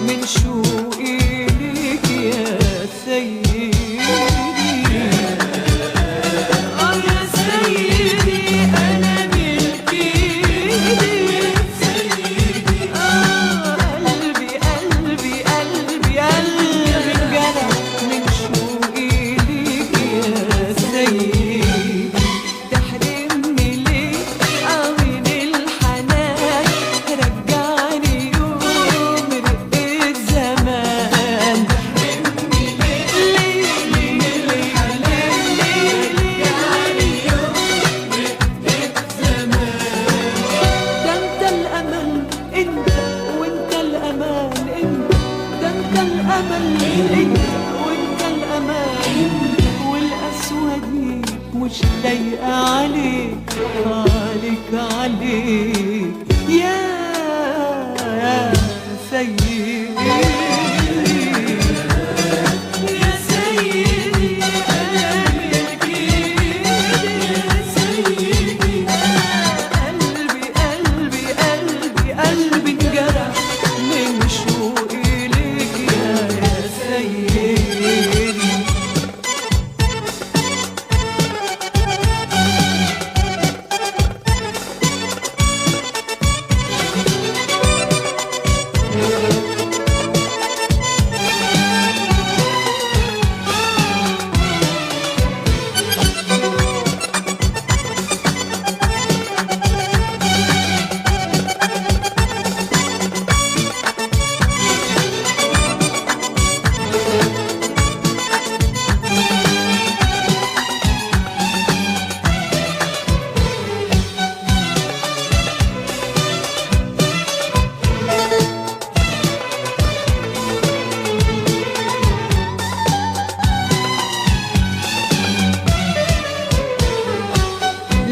من شوقي ليك يا سيدي. يا سيدي أنا ملك إيديك. قلبي قلبي قلبي قلبي انجرح من شوقي ليك يا سيدي. تحرمني ليه من الحنان، رجعني يوم رقة زمان. تحرمني ليه من الحنان، رجعني يوم رقة زمان. ده انت الأمل انت وانت الأمان انت، ده انت الأمل انت وانت الأمان. والقسوة دي مش لايقة عليك، عليك عليك يا سيدي. يا سيدي أنا ملك إيدي يا سيدي. قلبي قلبي قلبي قلبي انجرح من شوقي ليك يا سيدي.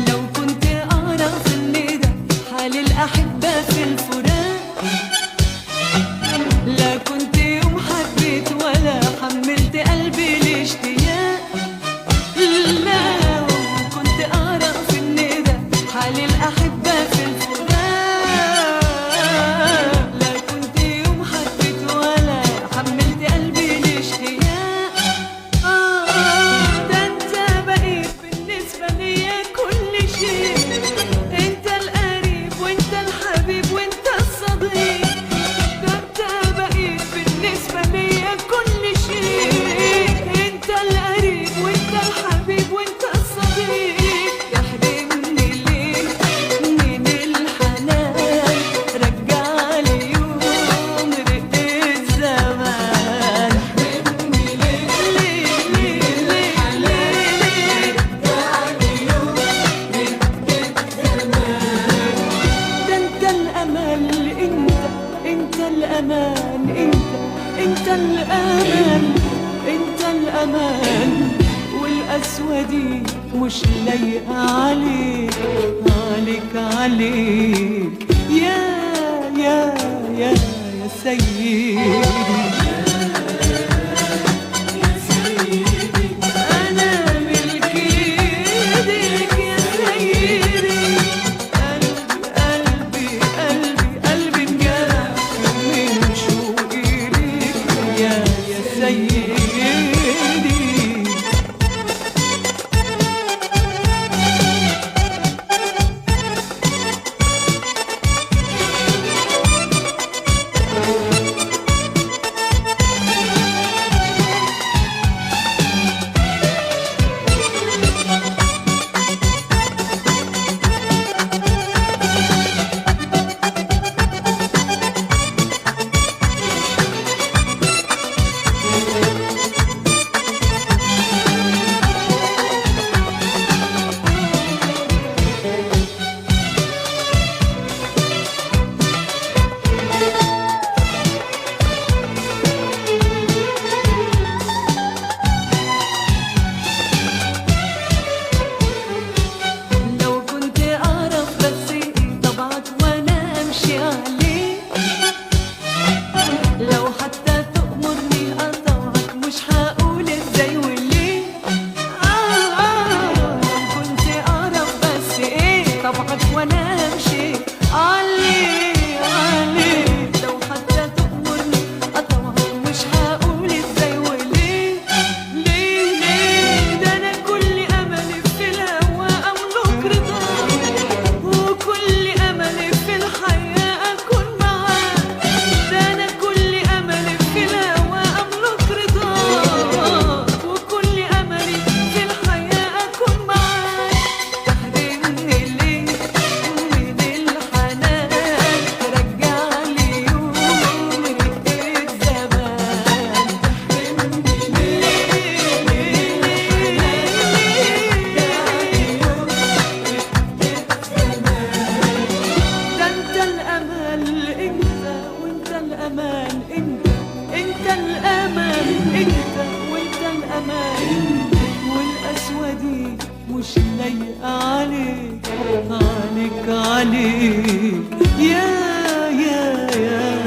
لو كنت أعرف إن ده حال الأحبة في الفراق، لا كنت يوم حبيت ولا حملت قلبي الاشتياق. لو كنت أعرف إن ده حال الأحبة في الفراق، لا كنت يوم حبيت ولا حملت قلبي الاشتياق. ده انت بقيت بالنسبة ليا كل شيء، انت القريب وانت الحبيب وانت الصديق. ده انت بقيت بالنسبة ليا كل شيء، انت القريب وانت الحبيب وانت الصديق. تحرمني ليه من الحنان، رجعلي يوم رقة زمان. تحرمني ليه ليه ليه ليه ليه رجعلي يوم رقة زمان. ده انت الأمل انت الأمان انت الأمان انت الأمان. والقسوة دي مش لايقة عليك، عليك عليك يا يا سيدي. أنا ملك إيديك يا سيدي. قلبي قلبي قلبي انجرح من شوقي ليك يا سيدي. الأمان، انت الأمان، وانت الأمان، والقسوة دي مش لايقة عليك، عليك يا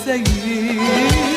سيدي.